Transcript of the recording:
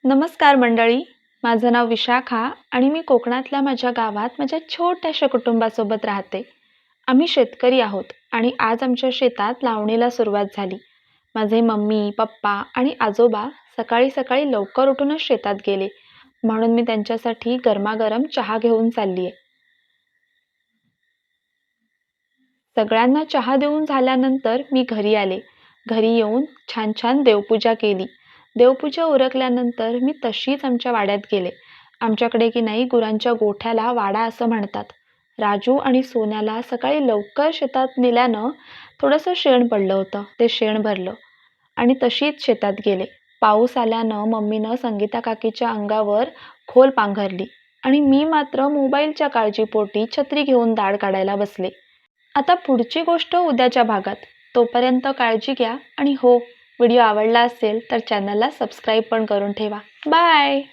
नमस्कार मंडळी. माझं नाव विशाखा आणि मी कोकणातल्या माझ्या गावात माझ्या छोट्याशा कुटुंबासोबत राहते. आम्ही शेतकरी आहोत आणि आज आमच्या शेतात लावणीला सुरुवात झाली. माझे मम्मी, पप्पा आणि आजोबा सकाळी सकाळी लवकर उठूनच शेतात गेले. म्हणून मी त्यांच्यासाठी गरमागरम चहा घेऊन चालली आहे. सगळ्यांना चहा देऊन झाल्यानंतर मी घरी आले. घरी येऊन छान छान देवपूजा केली. देवपूजा उरकल्यानंतर मी तशीच आमच्या वाड्यात गेले. आमच्याकडे की नाही गुरांच्या गोठ्याला वाडा असं म्हणतात. राजू आणि सोन्याला सकाळी लवकर शेतात नेल्यानं थोडंसं शेण पडलं होतं. ते शेण भरलं आणि तशीच शेतात गेले. पाऊस आल्यानं मम्मीनं संगीता काकीच्या अंगावर खोल पांघरली आणि मी मात्र मोबाईलच्या काळजीपोटी छत्री घेऊन दाढ काढायला बसले. आता पुढची गोष्ट उद्याच्या भागात. तोपर्यंत काळजी घ्या आणि हो, व्हिडिओ आवडला असेल तर चॅनलला सबस्क्राईब पण करून ठेवा. बाय.